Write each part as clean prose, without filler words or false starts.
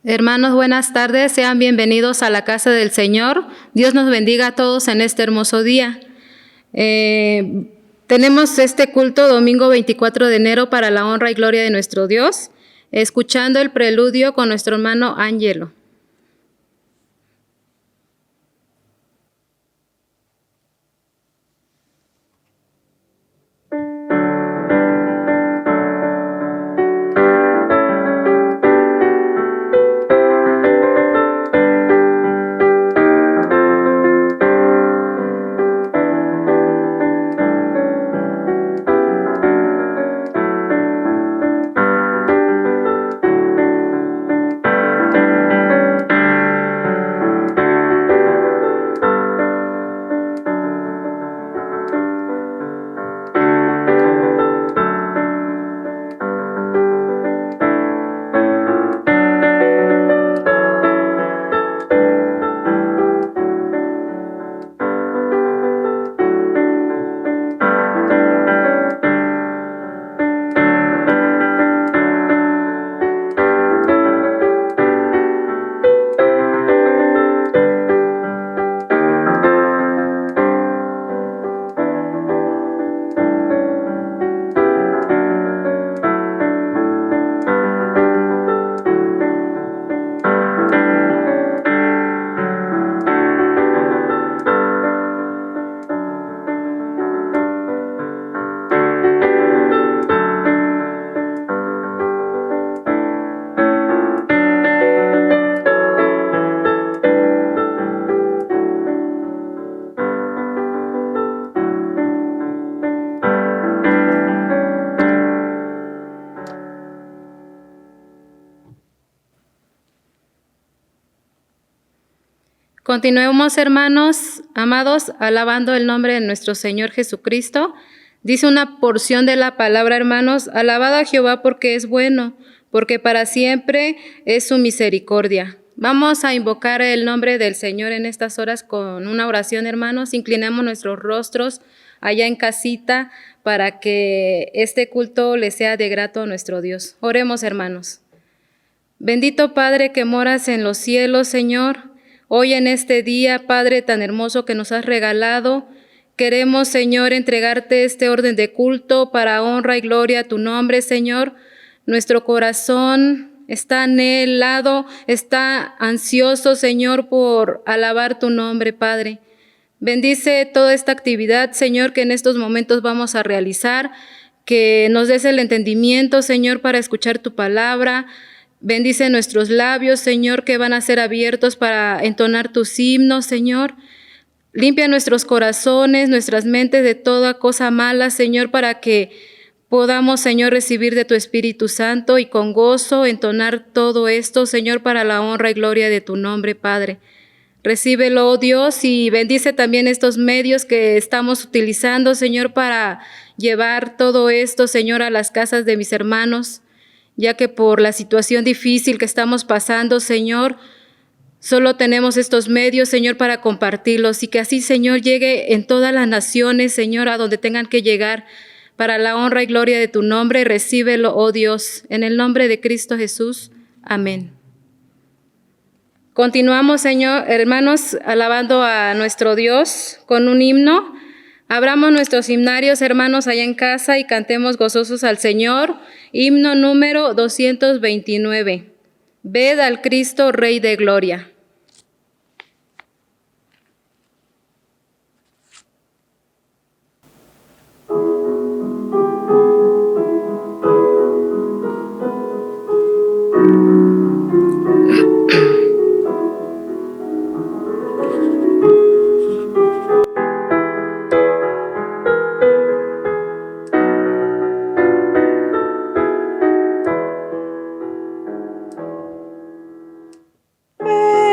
Hermanos, buenas tardes. Sean bienvenidos a la casa del Señor. Dios nos bendiga a todos en este hermoso día. Tenemos este culto domingo 24 de enero para la honra y gloria de nuestro Dios, escuchando el preludio con nuestro hermano Ángelo. Continuemos, hermanos amados, alabando el nombre de nuestro Señor Jesucristo. Dice una porción de la palabra, hermanos: alabad a Jehová porque es bueno, porque para siempre es su misericordia. Vamos a invocar el nombre del Señor en estas horas con una oración, hermanos. Inclinamos nuestros rostros allá en casita para que este culto le sea de grato a nuestro Dios. Oremos, hermanos. Bendito Padre que moras en los cielos, Señor, hoy en este día, Padre tan hermoso que nos has regalado, queremos, Señor, entregarte este orden de culto para honra y gloria a tu nombre, Señor. Nuestro corazón está anhelado, está ansioso, Señor, por alabar tu nombre, Padre. Bendice toda esta actividad, Señor, que en estos momentos vamos a realizar, que nos des el entendimiento, Señor, para escuchar tu palabra. Bendice nuestros labios, Señor, que van a ser abiertos para entonar tus himnos, Señor. Limpia nuestros corazones, nuestras mentes de toda cosa mala, Señor, para que podamos, Señor, recibir de tu Espíritu Santo y con gozo entonar todo esto, Señor, para la honra y gloria de tu nombre, Padre. Recíbelo, oh Dios, y bendice también estos medios que estamos utilizando, Señor, para llevar todo esto, Señor, a las casas de mis hermanos, ya que por la situación difícil que estamos pasando, Señor, solo tenemos estos medios, Señor, para compartirlos, y que así, Señor, llegue en todas las naciones, Señor, a donde tengan que llegar, para la honra y gloria de tu nombre. Recíbelo, oh Dios, en el nombre de Cristo Jesús. Amén. Continuamos, Señor, hermanos, alabando a nuestro Dios con un himno. Abramos nuestros himnarios, hermanos, allá en casa, y cantemos gozosos al Señor. Himno número 229. Ved al Cristo, Rey de Gloria. Ven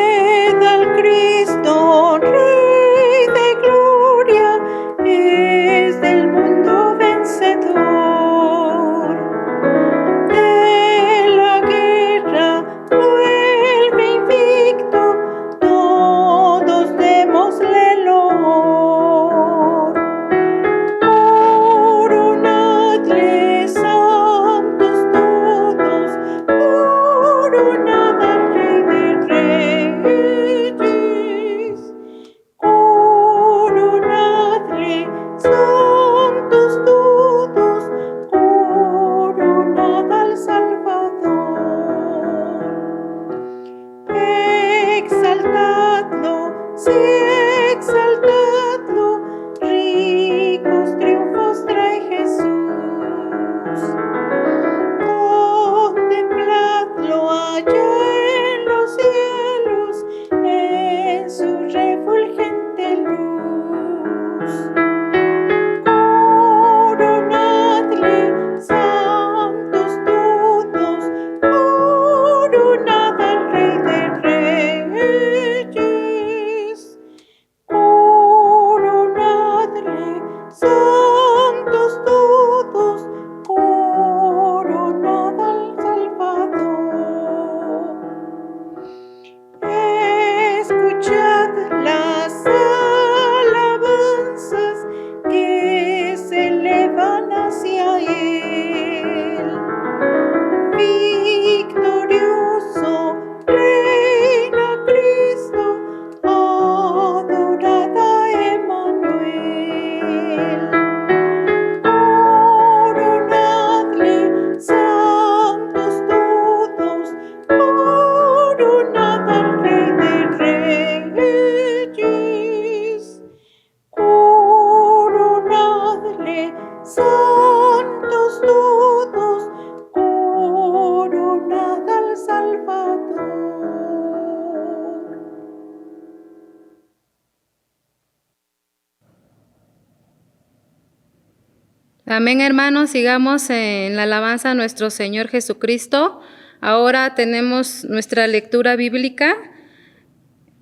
Amén, hermanos. Sigamos en la alabanza a nuestro Señor Jesucristo. Ahora tenemos nuestra lectura bíblica.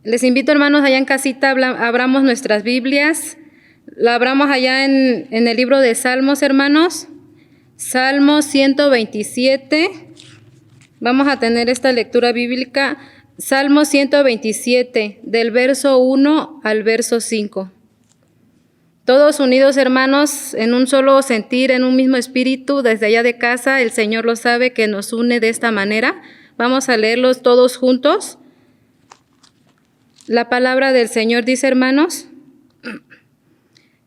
Les invito, hermanos, allá en casita, abramos nuestras Biblias. La abramos allá en el libro de Salmos, hermanos. Salmo 127. Vamos a tener esta lectura bíblica. Salmo 127, del verso 1 al verso 5. Todos unidos, hermanos, en un solo sentir, en un mismo espíritu, desde allá de casa, el Señor lo sabe que nos une de esta manera. Vamos a leerlos todos juntos. La palabra del Señor dice, hermanos: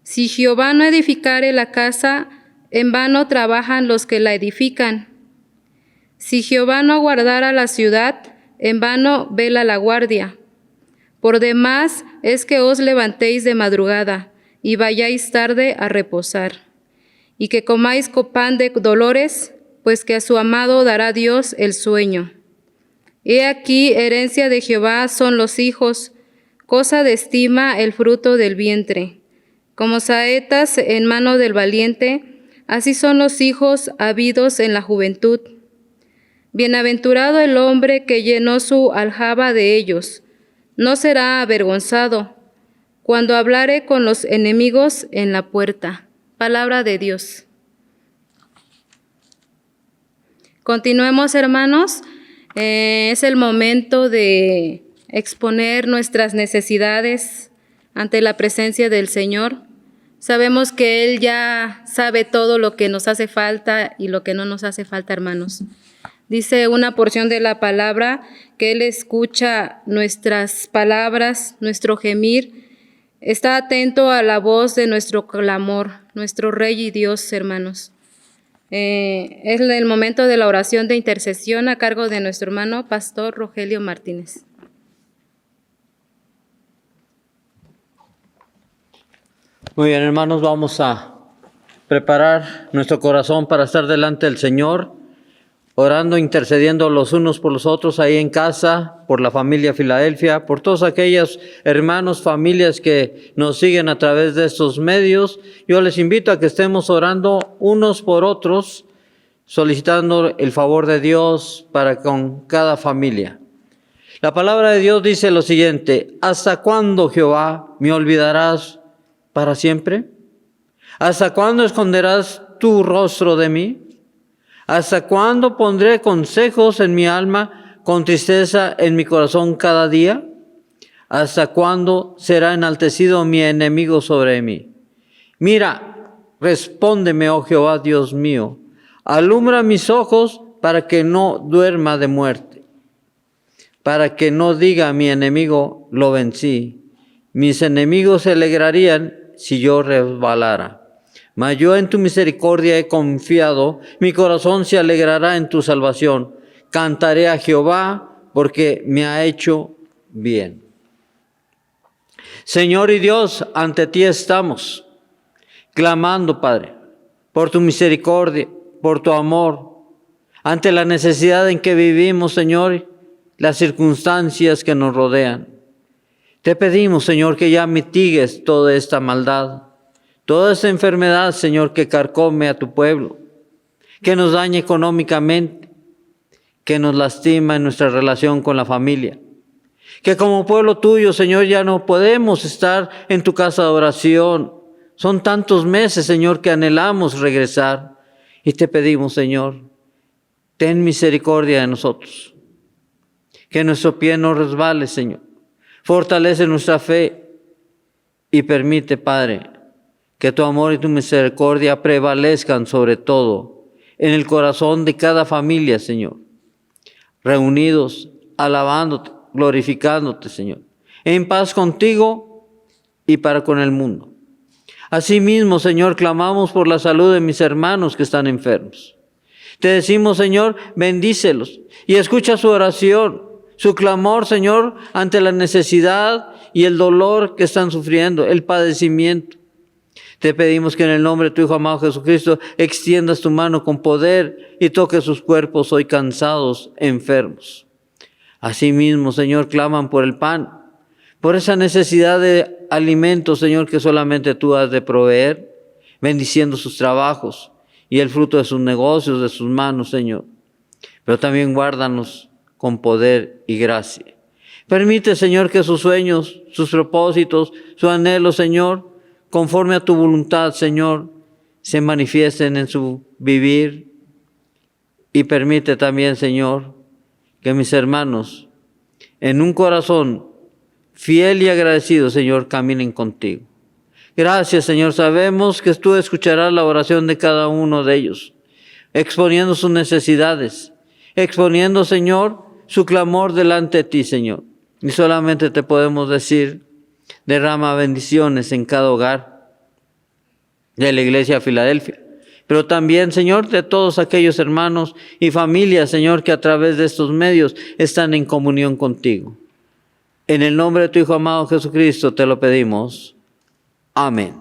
si Jehová no edificare la casa, en vano trabajan los que la edifican. Si Jehová no guardara la ciudad, en vano vela la guardia. Por demás es que os levantéis de madrugada y vayáis tarde a reposar, y que comáis pan de dolores, pues que a su amado dará Dios el sueño. He aquí, herencia de Jehová son los hijos, cosa de estima el fruto del vientre. Como saetas en mano del valiente, así son los hijos habidos en la juventud. Bienaventurado el hombre que llenó su aljaba de ellos, no será avergonzado cuando hablare con los enemigos en la puerta. Palabra de Dios. Continuemos, hermanos. Es el momento de exponer nuestras necesidades ante la presencia del Señor. Sabemos que Él ya sabe todo lo que nos hace falta y lo que no nos hace falta, hermanos. Dice una porción de la palabra que Él escucha nuestras palabras, nuestro gemir. Está atento a la voz de nuestro clamor, nuestro Rey y Dios, hermanos. Es el momento de la oración de intercesión a cargo de nuestro hermano Pastor Rogelio Martínez. Muy bien, hermanos, vamos a preparar nuestro corazón para estar delante del Señor, orando, intercediendo los unos por los otros ahí en casa, por la familia Filadelfia, por todos aquellos hermanos, familias que nos siguen a través de estos medios. Yo les invito a que estemos orando unos por otros, solicitando el favor de Dios para con cada familia. La palabra de Dios dice lo siguiente: ¿hasta cuándo, Jehová, me olvidarás para siempre? ¿Hasta cuándo esconderás tu rostro de mí? ¿Hasta cuándo pondré consejos en mi alma, con tristeza en mi corazón cada día? ¿Hasta cuándo será enaltecido mi enemigo sobre mí? Mira, respóndeme, oh Jehová, Dios mío. Alumbra mis ojos para que no duerma de muerte, para que no diga mi enemigo, lo vencí. Mis enemigos se alegrarían si yo resbalara. Mas yo en tu misericordia he confiado, mi corazón se alegrará en tu salvación. Cantaré a Jehová porque me ha hecho bien. Señor y Dios, ante ti estamos, clamando, Padre, por tu misericordia, por tu amor, ante la necesidad en que vivimos, Señor, las circunstancias que nos rodean. Te pedimos, Señor, que ya mitigues toda esta maldad, toda esta enfermedad, Señor, que carcome a tu pueblo, que nos daña económicamente, que nos lastima en nuestra relación con la familia. Que como pueblo tuyo, Señor, ya no podemos estar en tu casa de oración. Son tantos meses, Señor, que anhelamos regresar. Y te pedimos, Señor, ten misericordia de nosotros. Que nuestro pie no resbale, Señor. Fortalece nuestra fe y permite, Padre, que tu amor y tu misericordia prevalezcan sobre todo en el corazón de cada familia, Señor. Reunidos, alabándote, glorificándote, Señor, en paz contigo y para con el mundo. Asimismo, Señor, clamamos por la salud de mis hermanos que están enfermos. Te decimos, Señor, bendícelos y escucha su oración, su clamor, Señor, ante la necesidad y el dolor que están sufriendo, el padecimiento. Te pedimos que en el nombre de tu Hijo amado Jesucristo extiendas tu mano con poder y toques sus cuerpos hoy cansados, enfermos. Asimismo, Señor, claman por el pan, por esa necesidad de alimento, Señor, que solamente tú has de proveer. bendiciendo sus trabajos y el fruto de sus negocios, de sus manos, Señor. Pero también guárdanos con poder y gracia. Permite, Señor, que sus sueños, sus propósitos, su anhelo, Señor, conforme a tu voluntad, Señor, se manifiesten en su vivir. Y permite también, Señor, que mis hermanos, en un corazón fiel y agradecido, Señor, caminen contigo. Gracias, Señor. Sabemos que tú escucharás la oración de cada uno de ellos, exponiendo sus necesidades, exponiendo, Señor, su clamor delante de ti, Señor. Y solamente te podemos decir, derrama bendiciones en cada hogar de la iglesia de Filadelfia. Pero también, Señor, de todos aquellos hermanos y familias, Señor, que a través de estos medios están en comunión contigo. En el nombre de tu Hijo amado Jesucristo te lo pedimos. Amén.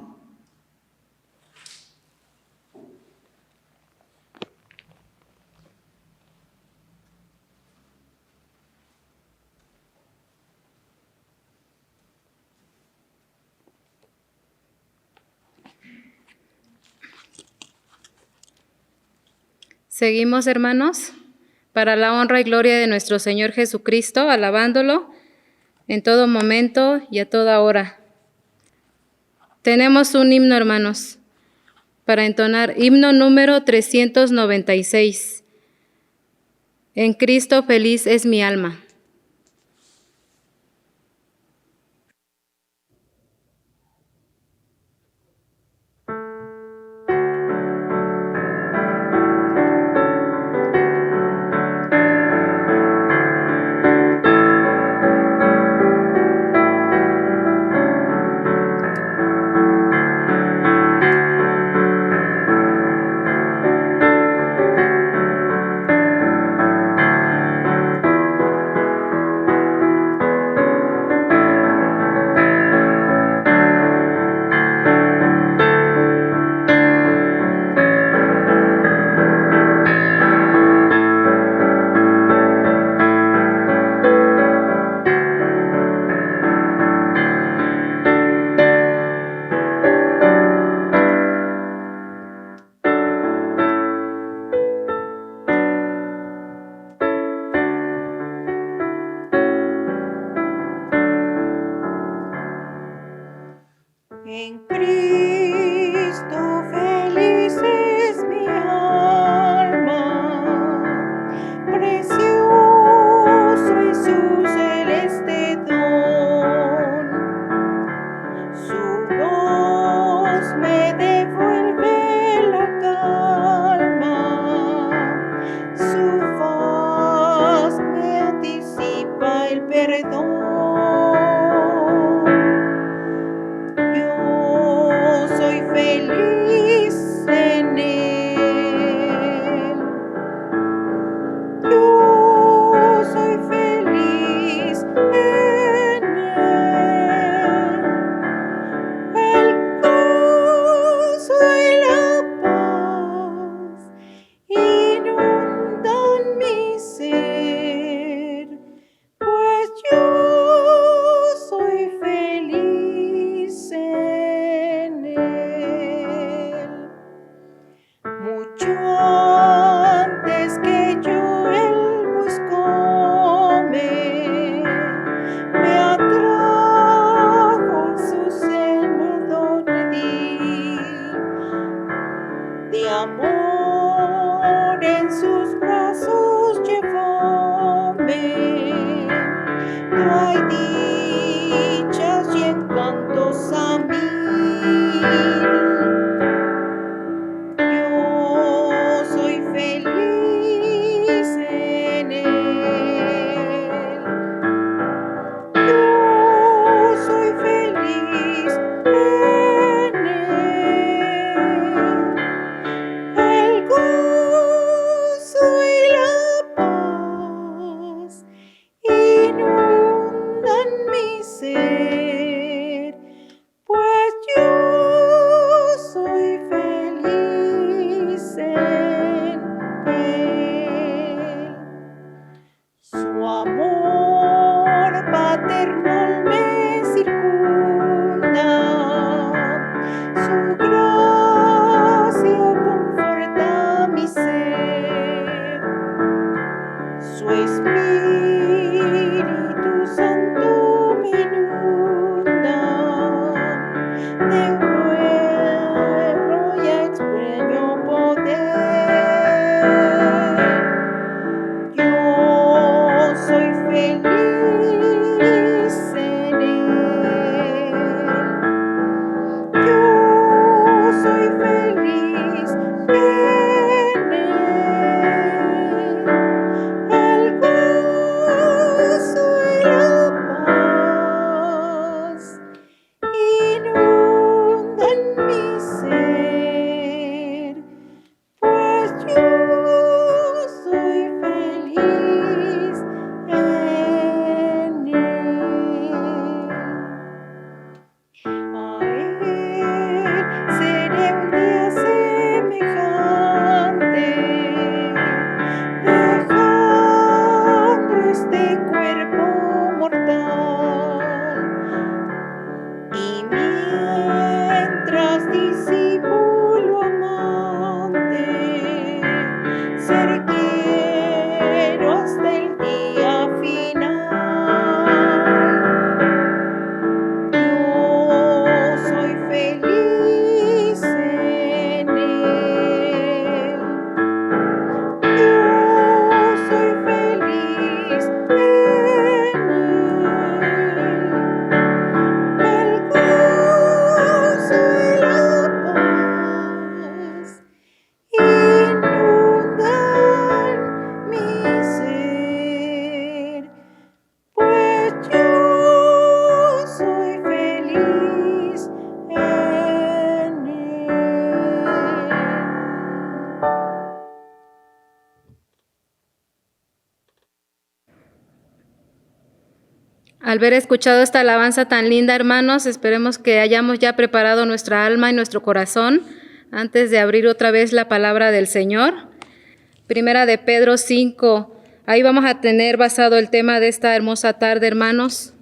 Seguimos, hermanos, para la honra y gloria de nuestro Señor Jesucristo, alabándolo en todo momento y a toda hora. Tenemos un himno, hermanos, para entonar, himno número 396. En Cristo feliz es mi alma. En Cristo feliz es mi alma, precioso es su celeste don. Su voz me devuelve la calma, su voz me anticipa el perdón. Soy feliz en él. Yo soy feliz en él. El gozo y la paz inundan mi ser, pues yo soy feliz en él. Mucho antes que yo él buscóme, me atrajo a su seno donde de amor en sus brazos llevóme. No hay dichas y encantos a mil. Yo soy feliz en él. Yo soy feliz en él. El gozo y la paz inundan mi Al haber escuchado esta alabanza tan linda, hermanos, esperemos que hayamos ya preparado nuestra alma y nuestro corazón antes de abrir otra vez la palabra del Señor. Primera de Pedro 5, ahí vamos a tener basado el tema de esta hermosa tarde, hermanos.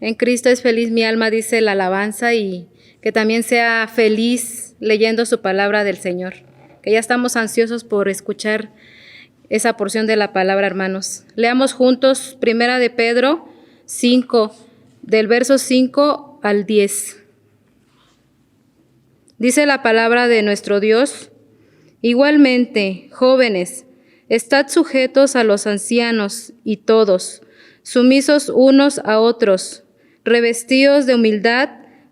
En Cristo es feliz mi alma, dice la alabanza, y que también sea feliz leyendo su palabra del Señor. Que ya estamos ansiosos por escuchar esa porción de la palabra, hermanos. Leamos juntos Primera de Pedro 5, del verso 5 al 10. Dice la palabra de nuestro Dios: igualmente, jóvenes, estad sujetos a los ancianos y todos, sumisos unos a otros, revestidos de humildad,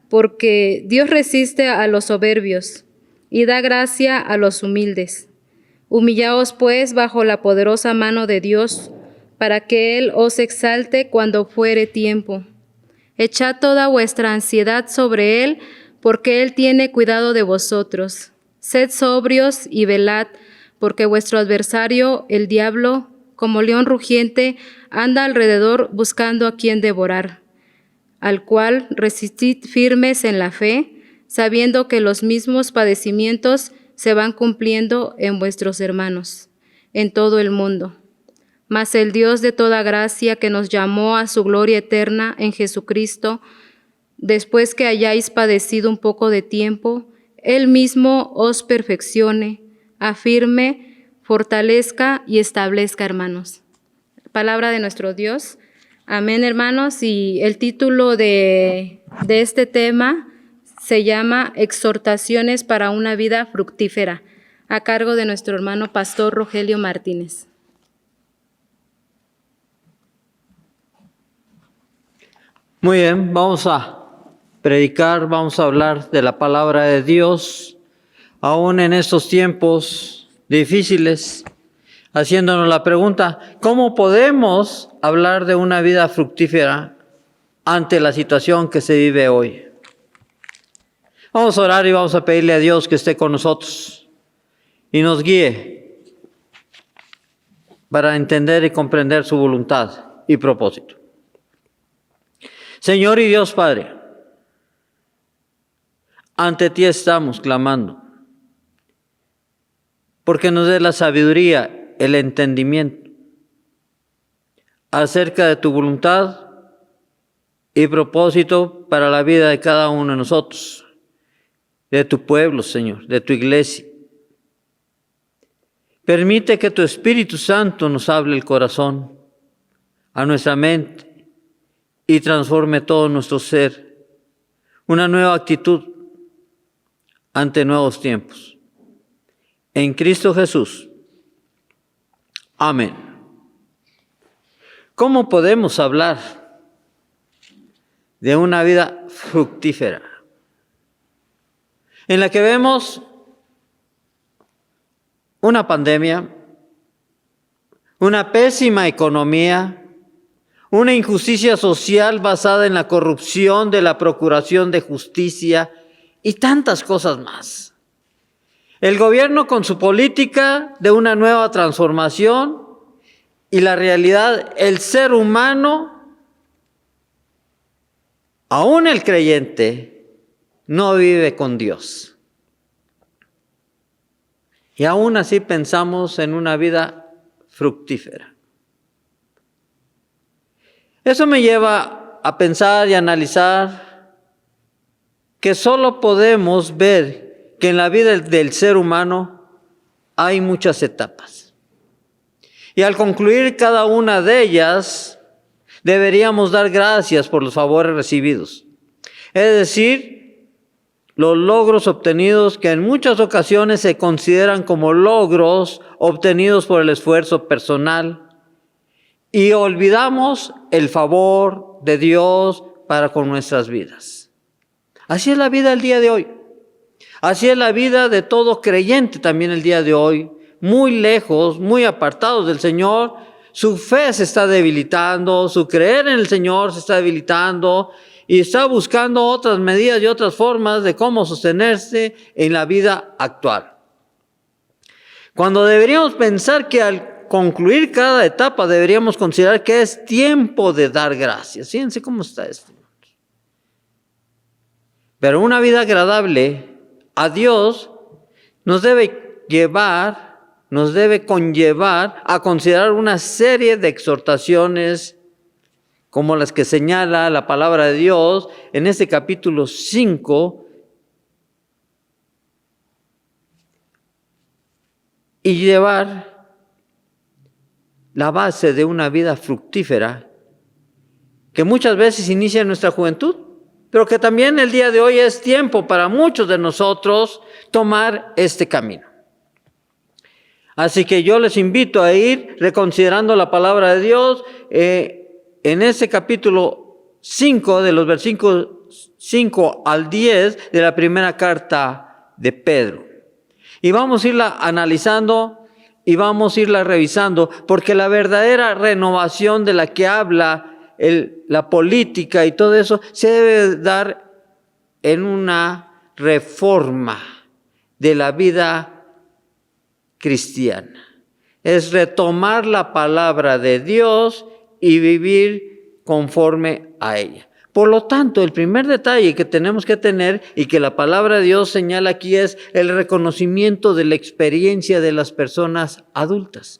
porque Dios resiste a los soberbios y da gracia a los humildes. Humillaos pues bajo la poderosa mano de Dios, para que Él os exalte cuando fuere tiempo. Echad toda vuestra ansiedad sobre Él, porque Él tiene cuidado de vosotros. Sed sobrios y velad, porque vuestro adversario, el diablo, como león rugiente, anda alrededor buscando a quien devorar, al cual resistid firmes en la fe, sabiendo que los mismos padecimientos se van cumpliendo en vuestros hermanos, en todo el mundo. Mas el Dios de toda gracia, que nos llamó a su gloria eterna en Jesucristo, después que hayáis padecido un poco de tiempo, Él mismo os perfeccione, afirme, fortalezca y establezca, hermanos. Palabra de nuestro Dios. Amén, hermanos. Y el título de este tema se llama Exhortaciones para una vida fructífera, a cargo de nuestro hermano pastor Rogelio Martínez. Muy bien, vamos a predicar, vamos a hablar de la palabra de Dios, aún en estos tiempos difíciles, haciéndonos la pregunta: ¿cómo podemos hablar de una vida fructífera ante la situación que se vive hoy? Vamos a orar y vamos a pedirle a Dios que esté con nosotros y nos guíe para entender y comprender su voluntad y propósito. Señor y Dios Padre, ante ti estamos clamando, porque nos dé la sabiduría, el entendimiento acerca de tu voluntad y propósito para la vida de cada uno de nosotros, de tu pueblo, Señor, de tu iglesia. Permite que tu Espíritu Santo nos hable el corazón, a nuestra mente, y transforme todo nuestro ser, una nueva actitud ante nuevos tiempos. En Cristo Jesús. Amén. ¿Cómo podemos hablar de una vida fructífera en la que vemos una pandemia, una pésima economía, una injusticia social basada en la corrupción de la Procuración de Justicia y tantas cosas más? El gobierno con su política de una nueva transformación y la realidad, el ser humano, aún el creyente, no vive con Dios. Y aún así pensamos en una vida fructífera. Eso me lleva a pensar y analizar que solo podemos ver que en la vida del ser humano hay muchas etapas. Y al concluir cada una de ellas, deberíamos dar gracias por los favores recibidos. Es decir, los logros obtenidos que en muchas ocasiones se consideran como logros obtenidos por el esfuerzo personal. Y olvidamos el favor de Dios para con nuestras vidas. Así es la vida el día de hoy. Así es la vida de todo creyente también el día de hoy. Muy lejos, muy apartados del Señor. Su fe se está debilitando, su creer en el Señor se está debilitando y está buscando otras medidas y otras formas de cómo sostenerse en la vida actual. Cuando deberíamos pensar que al concluir cada etapa deberíamos considerar que es tiempo de dar gracias. Fíjense cómo está esto. Pero una vida agradable a Dios nos debe conllevar a considerar una serie de exhortaciones como las que señala la palabra de Dios en este capítulo 5, y llevar la base de una vida fructífera que muchas veces inicia en nuestra juventud, pero que también el día de hoy es tiempo para muchos de nosotros tomar este camino. Así que yo les invito a ir reconsiderando la palabra de Dios en ese capítulo 5, de los versículos 5 al 10 de la primera carta de Pedro. Y vamos a irla analizando y vamos a irla revisando, porque la verdadera renovación de la que habla la política y todo eso se debe dar en una reforma de la vida cristiana. Es retomar la palabra de Dios y vivir conforme a ella. Por lo tanto, el primer detalle que tenemos que tener y que la palabra de Dios señala aquí es el reconocimiento de la experiencia de las personas adultas.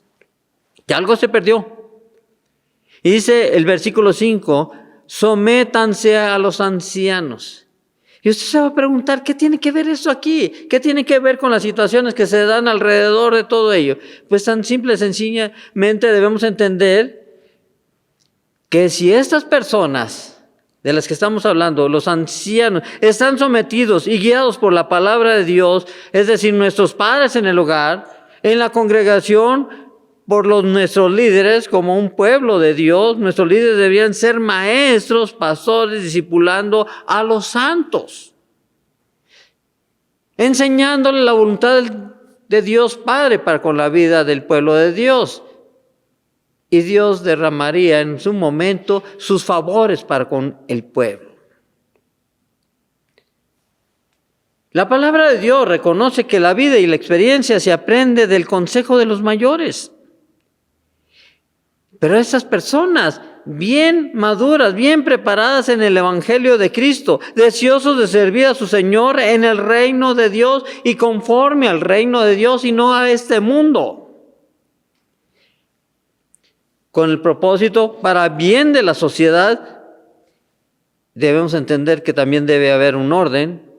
Que algo se perdió. Y dice el versículo 5, sométanse a los ancianos. Y usted se va a preguntar, ¿qué tiene que ver eso aquí? ¿Qué tiene que ver con las situaciones que se dan alrededor de todo ello? Pues tan simple y sencillamente debemos entender que si estas personas de las que estamos hablando, los ancianos, están sometidos y guiados por la palabra de Dios, es decir, nuestros padres en el hogar, en la congregación, por nuestros líderes, como un pueblo de Dios, nuestros líderes deberían ser maestros, pastores, discipulando a los santos, enseñándole la voluntad de Dios Padre para con la vida del pueblo de Dios. Y Dios derramaría en su momento sus favores para con el pueblo. La palabra de Dios reconoce que la vida y la experiencia se aprende del consejo de los mayores. Pero estas personas bien maduras, bien preparadas en el Evangelio de Cristo, deseosos de servir a su Señor en el reino de Dios y conforme al reino de Dios y no a este mundo. Con el propósito para bien de la sociedad, debemos entender que también debe haber un orden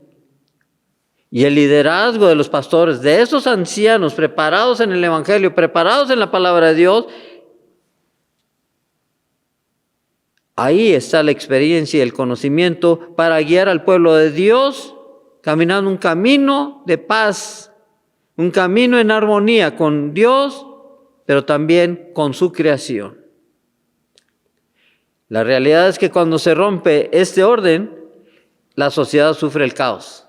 y el liderazgo de los pastores, de esos ancianos preparados en el Evangelio, preparados en la palabra de Dios. Ahí está la experiencia y el conocimiento para guiar al pueblo de Dios, caminando un camino de paz, un camino en armonía con Dios, pero también con su creación. La realidad es que cuando se rompe este orden, la sociedad sufre el caos.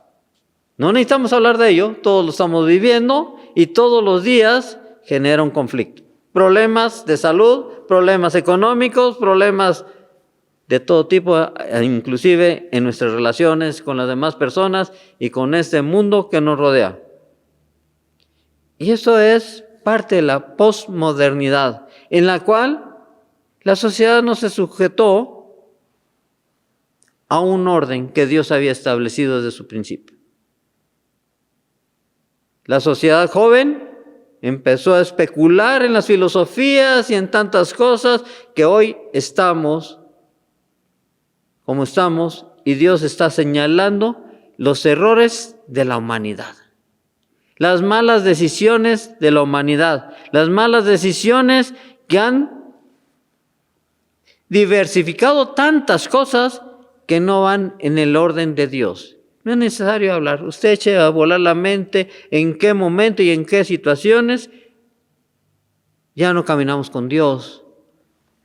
No necesitamos hablar de ello, todos lo estamos viviendo y todos los días genera un conflicto. Problemas de salud, problemas económicos, problemas de todo tipo, inclusive en nuestras relaciones con las demás personas y con este mundo que nos rodea. Y eso es parte de la posmodernidad, en la cual la sociedad no se sujetó a un orden que Dios había establecido desde su principio. La sociedad joven empezó a especular en las filosofías y en tantas cosas que hoy estamos como estamos, y Dios está señalando los errores de la humanidad. Las malas decisiones de la humanidad, las malas decisiones que han diversificado tantas cosas que no van en el orden de Dios. No es necesario hablar, usted eche a volar la mente en qué momento y en qué situaciones ya no caminamos con Dios,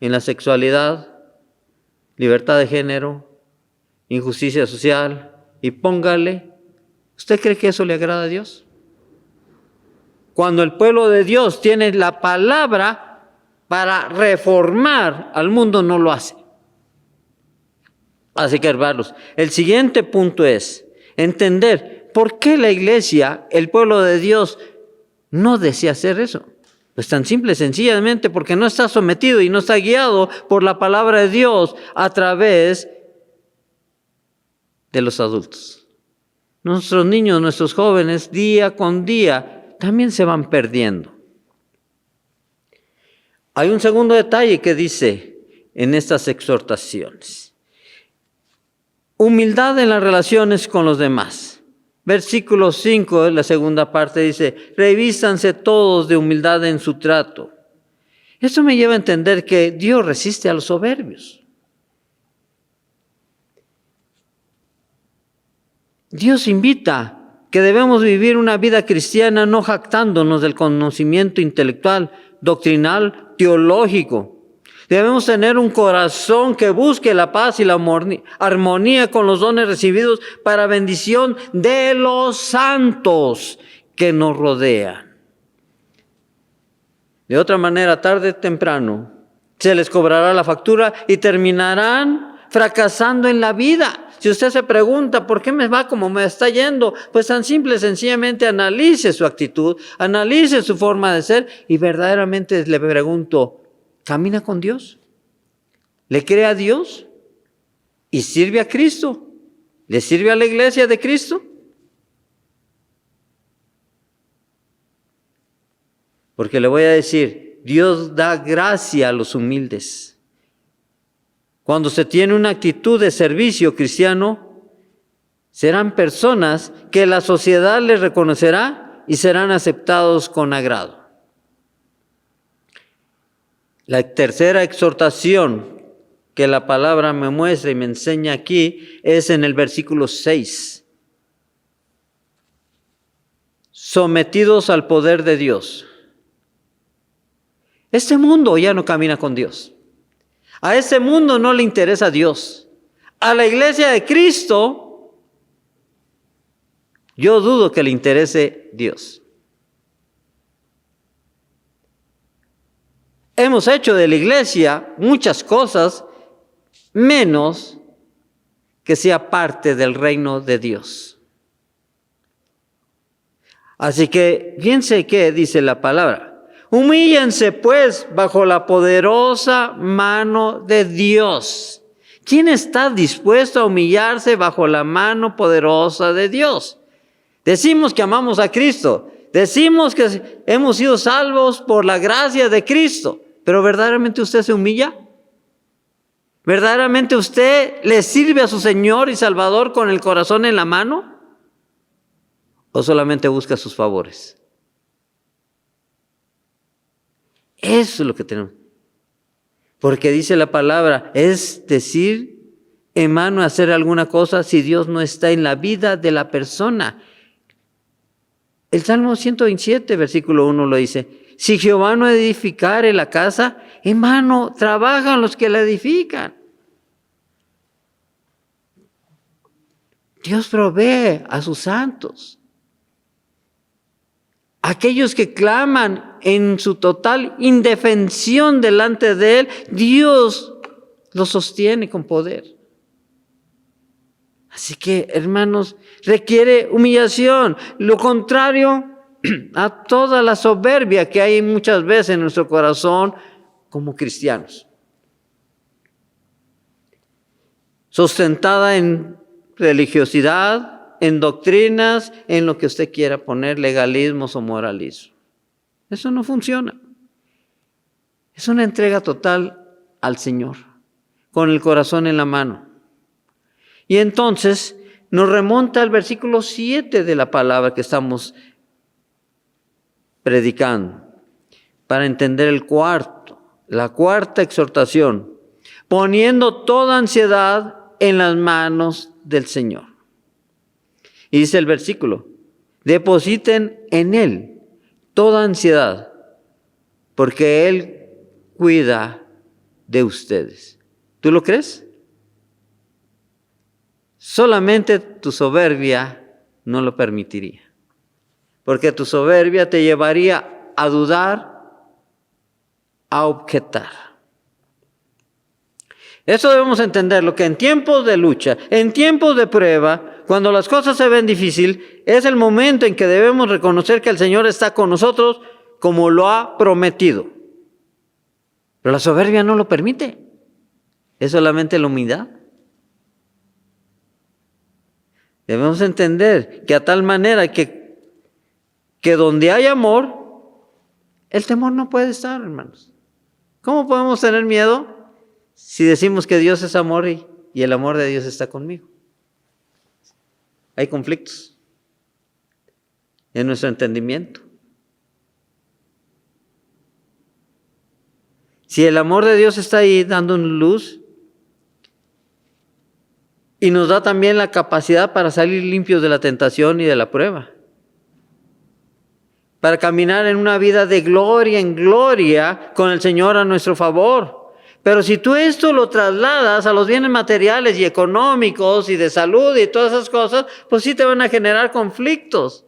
en la sexualidad, libertad de género, injusticia social, y póngale, ¿usted cree que eso le agrada a Dios? Cuando el pueblo de Dios tiene la palabra para reformar al mundo, no lo hace. Así que, hermanos, el siguiente punto es entender por qué la iglesia, el pueblo de Dios, no desea hacer eso. Pues tan simple, sencillamente, porque no está sometido y no está guiado por la palabra de Dios a través de los adultos. Nuestros niños, nuestros jóvenes, día con día, también se van perdiendo. Hay un segundo detalle que dice en estas exhortaciones. Humildad en las relaciones con los demás. Versículo 5, la segunda parte dice, revístanse todos de humildad en su trato. Esto me lleva a entender que Dios resiste a los soberbios. Dios invita que debemos vivir una vida cristiana no jactándonos del conocimiento intelectual, doctrinal, teológico. Debemos tener un corazón que busque la paz y la armonía con los dones recibidos para bendición de los santos que nos rodean. De otra manera, tarde o temprano, se les cobrará la factura y terminarán fracasando en la vida. Si usted se pregunta, ¿por qué me va como me está yendo? Pues tan simple, sencillamente analice su actitud, analice su forma de ser y verdaderamente le pregunto, ¿camina con Dios? ¿Le cree a Dios? ¿Y sirve a Cristo? ¿Le sirve a la iglesia de Cristo? Porque le voy a decir, Dios da gracia a los humildes. Cuando se tiene una actitud de servicio cristiano, serán personas que la sociedad les reconocerá y serán aceptados con agrado. La tercera exhortación que la palabra me muestra y me enseña aquí es en el versículo 6. Sometidos al poder de Dios. Este mundo ya no camina con Dios. A ese mundo no le interesa Dios. A la iglesia de Cristo, yo dudo que le interese Dios. Hemos hecho de la iglesia muchas cosas menos que sea parte del reino de Dios. Así que fíjense qué dice la palabra. Humíllense pues bajo la poderosa mano de Dios. ¿Quién está dispuesto a humillarse bajo la mano poderosa de Dios? Decimos que amamos a Cristo. Decimos que hemos sido salvos por la gracia de Cristo. ¿Pero verdaderamente usted se humilla? ¿Verdaderamente usted le sirve a su Señor y Salvador con el corazón en la mano? ¿O solamente busca sus favores? Eso es lo que tenemos. Porque dice la palabra, es decir, en mano hacer alguna cosa si Dios no está en la vida de la persona. El Salmo 127, versículo 1 lo dice. Si Jehová no edificare la casa, en vano trabajan los que la edifican. Dios provee a sus santos. Aquellos que claman en su total indefensión delante de Él, Dios los sostiene con poder. Así que, hermanos, requiere humillación. Lo contrario a toda la soberbia que hay muchas veces en nuestro corazón como cristianos. Sustentada en religiosidad, en doctrinas, en lo que usted quiera poner, legalismos o moralismo. Eso no funciona. Es una entrega total al Señor, con el corazón en la mano. Y entonces nos remonta al versículo 7 de la palabra que estamos predicando, para entender la cuarta exhortación, poniendo toda ansiedad en las manos del Señor. Y dice el versículo, depositen en Él toda ansiedad, porque Él cuida de ustedes. ¿Tú lo crees? Solamente tu soberbia no lo permitiría, porque tu soberbia te llevaría a dudar, a objetar. Eso debemos entenderlo, que en tiempos de lucha, en tiempos de prueba, cuando las cosas se ven difíciles, es el momento en que debemos reconocer que el Señor está con nosotros como lo ha prometido. Pero la soberbia no lo permite. Es solamente la humildad. Debemos entender que a tal manera que donde hay amor, el temor no puede estar, hermanos. ¿Cómo podemos tener miedo si decimos que Dios es amor y el amor de Dios está conmigo? Hay conflictos en nuestro entendimiento. Si el amor de Dios está ahí dando luz y nos da también la capacidad para salir limpios de la tentación y de la prueba, para caminar en una vida de gloria en gloria con el Señor a nuestro favor. Pero si tú esto lo trasladas a los bienes materiales y económicos y de salud y todas esas cosas, pues sí te van a generar conflictos.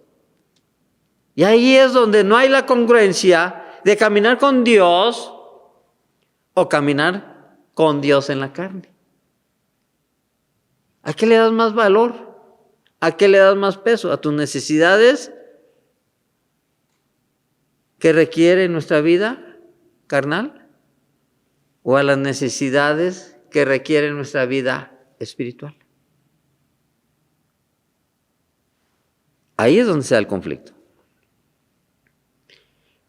Y ahí es donde no hay la congruencia de caminar con Dios o caminar con Dios en la carne. ¿A qué le das más valor? ¿A qué le das más peso? ¿A tus necesidades que requiere nuestra vida carnal? ¿O a las necesidades que requiere nuestra vida espiritual? Ahí es donde se da el conflicto.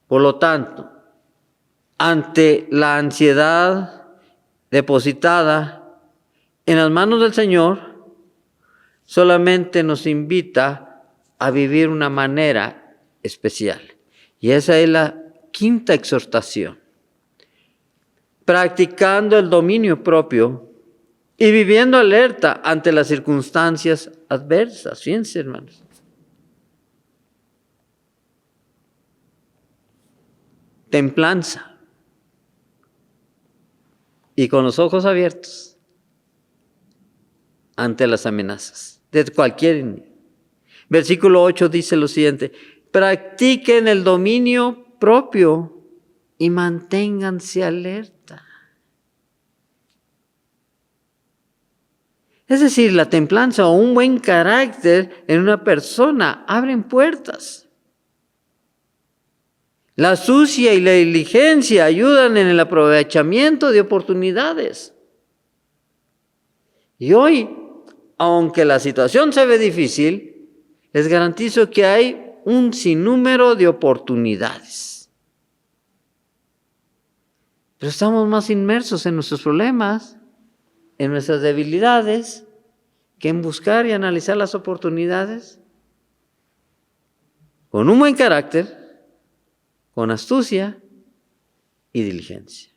Por lo tanto, ante la ansiedad depositada en las manos del Señor, solamente nos invita a vivir una manera especial. Y esa es la quinta exhortación. Practicando el dominio propio y viviendo alerta ante las circunstancias adversas. Fíjense, hermanos. Templanza. Y con los ojos abiertos ante las amenazas de cualquier. Versículo 8 dice lo siguiente: practiquen el dominio propio y manténganse alerta. Es decir, la templanza o un buen carácter en una persona abren puertas. La astucia y la diligencia ayudan en el aprovechamiento de oportunidades. Y hoy, aunque la situación se ve difícil, les garantizo que hay un sinnúmero de oportunidades. Pero estamos más inmersos en nuestros problemas, en nuestras debilidades, que en buscar y analizar las oportunidades con un buen carácter, con astucia y diligencia.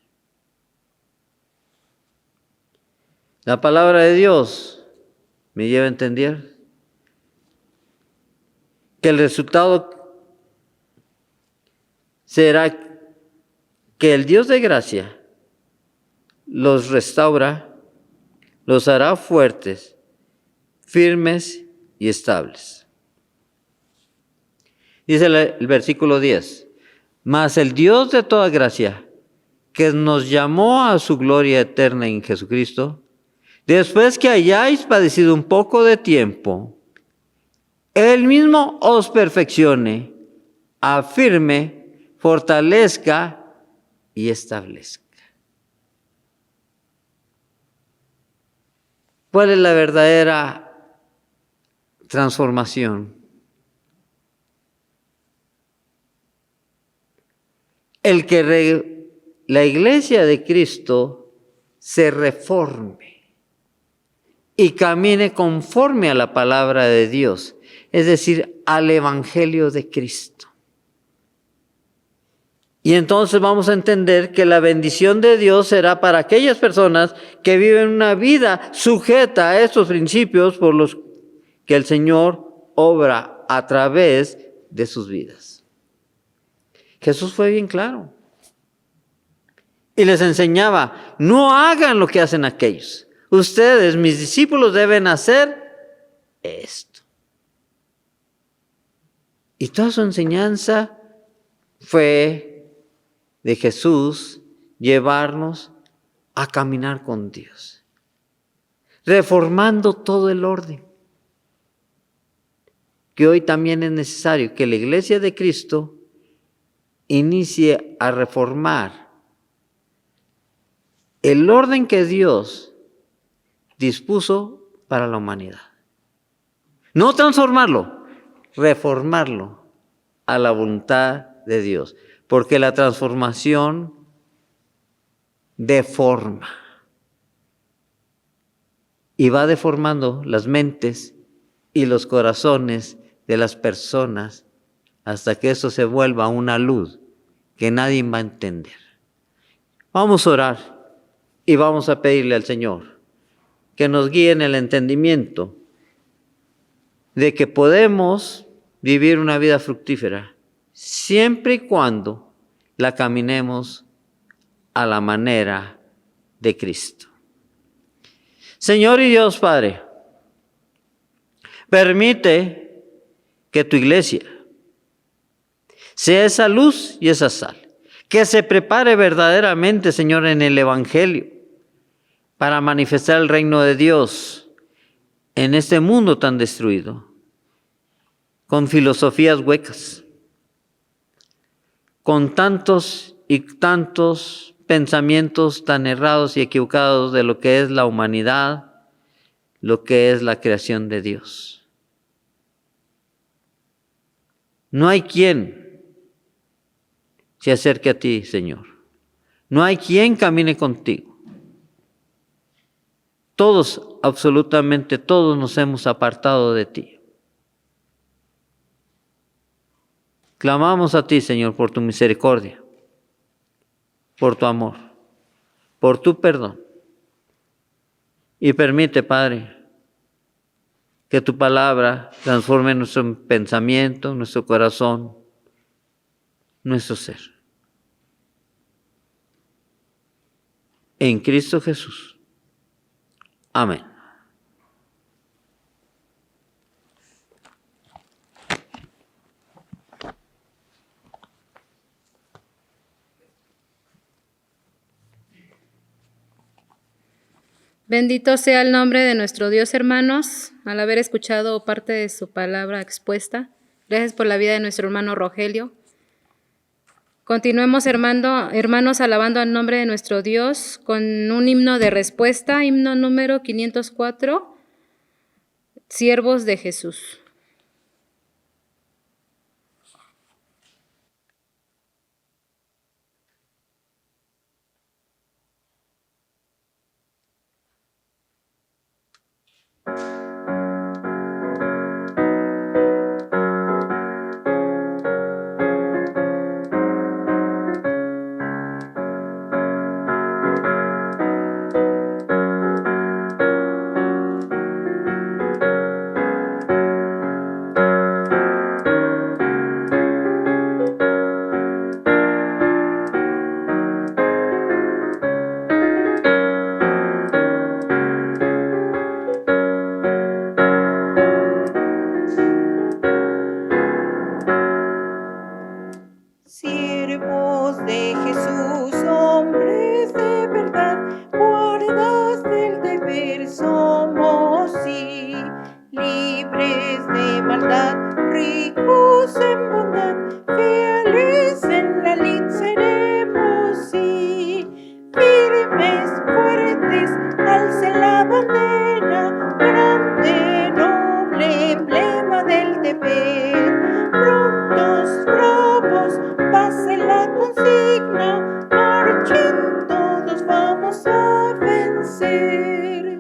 La palabra de Dios me lleva a entender que el resultado será que el Dios de gracia los restaura, los hará fuertes, firmes y estables. Dice el versículo 10. Mas el Dios de toda gracia, que nos llamó a su gloria eterna en Jesucristo, después que hayáis padecido un poco de tiempo, Él mismo os perfeccione, afirme, fortalezca y establezca. ¿Cuál es la verdadera transformación? El que la iglesia de Cristo se reforme y camine conforme a la palabra de Dios, es decir, al Evangelio de Cristo. Y entonces vamos a entender que la bendición de Dios será para aquellas personas que viven una vida sujeta a estos principios por los que el Señor obra a través de sus vidas. Jesús fue bien claro y les enseñaba: no hagan lo que hacen aquellos. Ustedes, mis discípulos, deben hacer esto. Y toda su enseñanza fue de Jesús llevarnos a caminar con Dios, reformando todo el orden. Que hoy también es necesario que la iglesia de Cristo inicie a reformar el orden que Dios dispuso para la humanidad. No transformarlo, reformarlo a la voluntad de Dios, porque la transformación deforma y va deformando las mentes y los corazones de las personas hasta que eso se vuelva una luz que nadie va a entender. Vamos a orar y vamos a pedirle al Señor que nos guíe en el entendimiento de que podemos vivir una vida fructífera siempre y cuando la caminemos a la manera de Cristo. Señor y Dios Padre, permite que tu iglesia sea esa luz y esa sal, que se prepare verdaderamente, Señor, en el Evangelio para manifestar el reino de Dios en este mundo tan destruido, con filosofías huecas, con tantos y tantos pensamientos tan errados y equivocados de lo que es la humanidad, lo que es la creación de Dios. No hay quien se acerque a ti, Señor. No hay quien camine contigo. Todos, absolutamente todos nos hemos apartado de ti. Clamamos a ti, Señor, por tu misericordia, por tu amor, por tu perdón. Y permite, Padre, que tu palabra transforme nuestro pensamiento, nuestro corazón, nuestro ser. En Cristo Jesús. Amén. Bendito sea el nombre de nuestro Dios, hermanos, al haber escuchado parte de su palabra expuesta. Gracias por la vida de nuestro hermano Rogelio. Continuemos, hermanos, alabando al nombre de nuestro Dios con un himno de respuesta, himno número 504, Siervos de Jesús. Siervos de Jesús, hombres de verdad, guardas del deber somos, sí, libres de maldad, ricos en bondad, fieles en la lid seremos, sí, firmes, fuertes, alcen la bandera, grande, noble, emblema del deber, prontos, bravos, pase la consigna, marchen todos, vamos a vencer.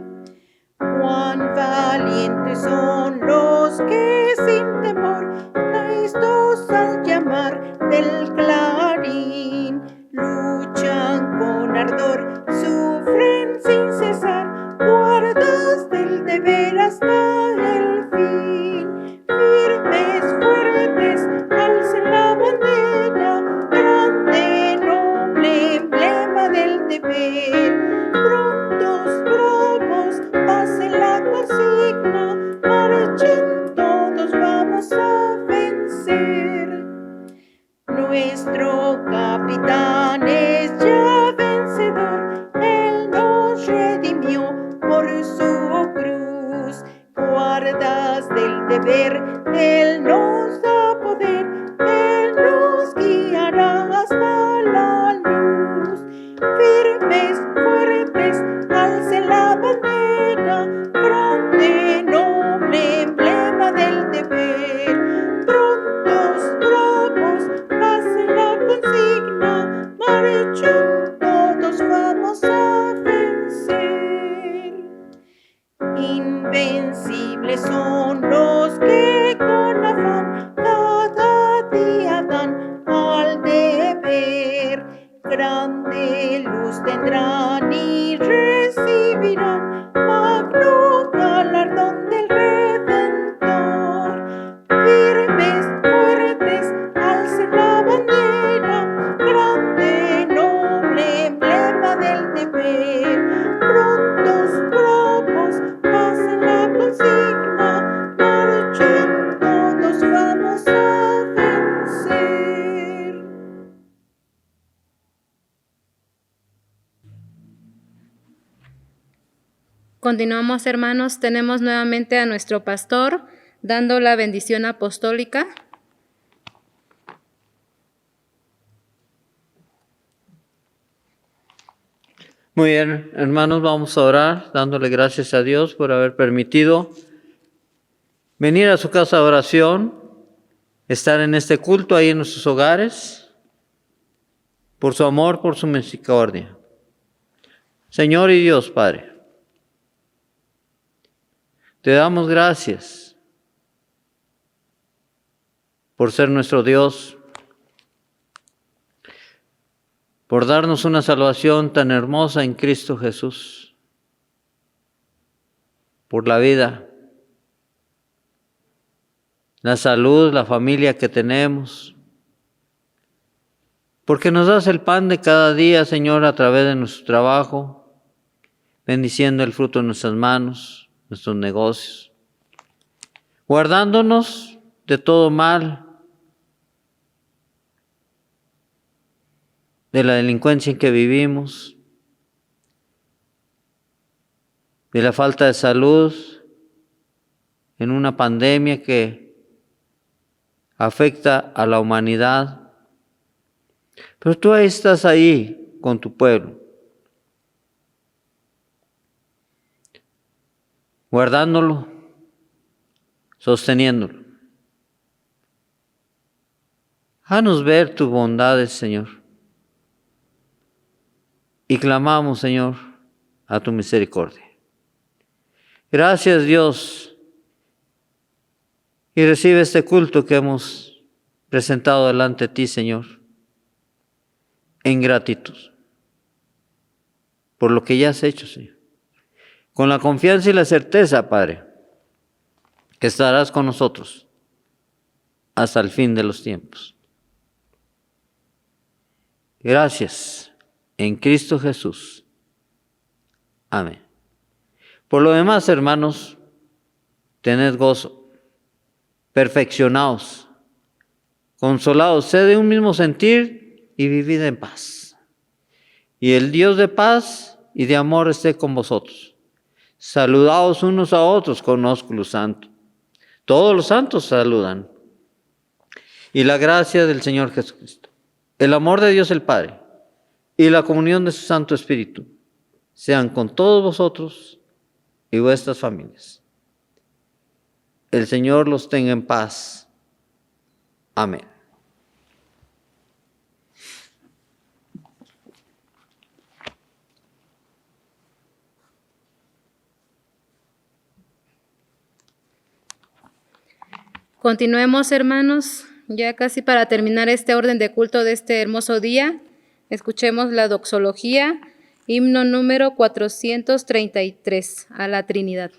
Cuán valientes son los que sin temor, prestos al llamar del clarín, luchan con ardor, sufren sin cesar, guardas del deber hasta el fin, firmes, fuertes, alcen la bandera, grande, noble, emblema del deber, prontos, bravos, pasen la consigna, marchen todos, vamos a vencer. Nuestro capitán es ya vencedor, él nos redimió por su cruz, guardas del deber, él nos da poder, él nos guiará. acudan al deber. Grande luz tendrán y recibirán magno galardón del Redentor. Firmes, fuertes, alcen la bandera, grande, noble emblema del deber. Prontos, bravos, pasen la consigna, marchen todos, vamos a vencer. Continuamos, hermanos. Tenemos nuevamente a nuestro pastor dando la bendición apostólica. Muy bien, hermanos, vamos a orar dándole gracias a Dios por haber permitido venir a su casa de oración, estar en este culto ahí en nuestros hogares, por su amor, por su misericordia. Señor y Dios Padre, te damos gracias por ser nuestro Dios, por darnos una salvación tan hermosa en Cristo Jesús, por la vida, la salud, la familia que tenemos, porque nos das el pan de cada día, Señor, a través de nuestro trabajo, bendiciendo el fruto de nuestras manos, nuestros negocios, guardándonos de todo mal, de la delincuencia en que vivimos, de la falta de salud, en una pandemia que afecta a la humanidad. Pero tú estás ahí con tu pueblo, guardándolo, sosteniéndolo. Haznos ver tus bondades, Señor. Y clamamos, Señor, a tu misericordia. Gracias, Dios. Y recibe este culto que hemos presentado delante de ti, Señor, en gratitud por lo que ya has hecho, Señor. Con la confianza y la certeza, Padre, que estarás con nosotros hasta el fin de los tiempos. Gracias. En Cristo Jesús. Amén. Por lo demás, hermanos, tened gozo, perfeccionaos, consolaos, sed de un mismo sentir y vivid en paz. Y el Dios de paz y de amor esté con vosotros. Saludaos unos a otros con ósculo santo. Todos los santos saludan. Y la gracia del Señor Jesucristo, el amor de Dios el Padre, y la comunión de su Santo Espíritu sean con todos vosotros y vuestras familias. El Señor los tenga en paz. Amén. Continuemos, hermanos, ya casi para terminar este orden de culto de este hermoso día. Escuchemos la doxología, himno número 433, a la Trinidad.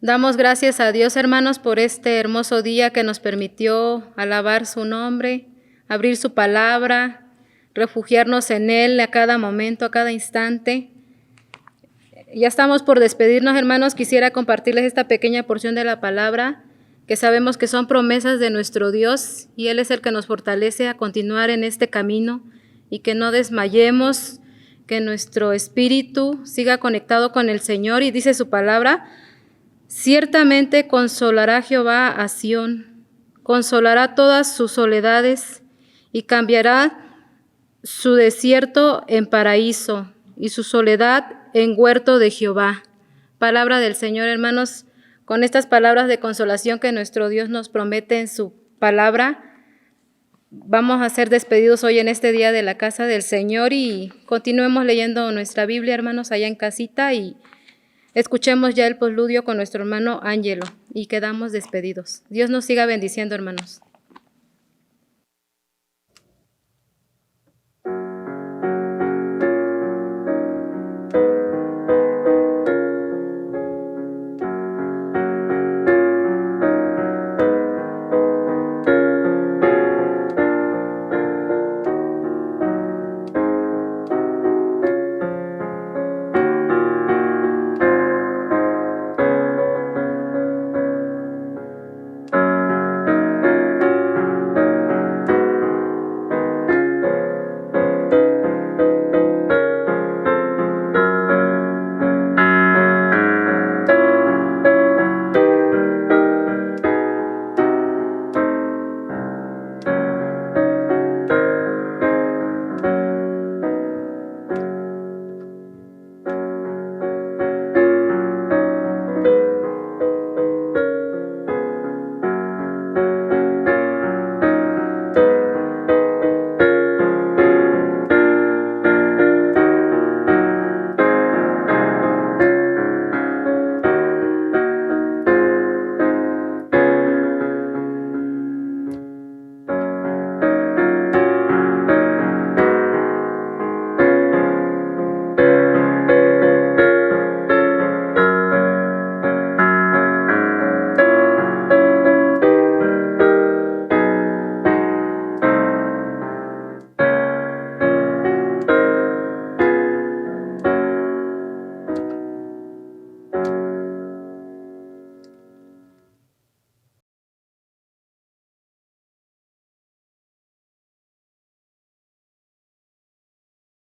Damos gracias a Dios, hermanos, por este hermoso día que nos permitió alabar su nombre, abrir su palabra, refugiarnos en Él a cada momento, a cada instante. Ya estamos por despedirnos, hermanos. Quisiera compartirles esta pequeña porción de la palabra, que sabemos que son promesas de nuestro Dios y Él es el que nos fortalece a continuar en este camino y que no desmayemos, que nuestro espíritu siga conectado con el Señor. Y dice su palabra: ciertamente consolará Jehová a Sión, consolará todas sus soledades y cambiará su desierto en paraíso y su soledad en huerto de Jehová. Palabra del Señor, hermanos. Con estas palabras de consolación que nuestro Dios nos promete en su palabra, vamos a ser despedidos hoy en este día de la casa del Señor y continuemos leyendo nuestra Biblia, hermanos, allá en casita, y escuchemos ya el postludio con nuestro hermano Ángelo y quedamos despedidos. Dios nos siga bendiciendo, hermanos.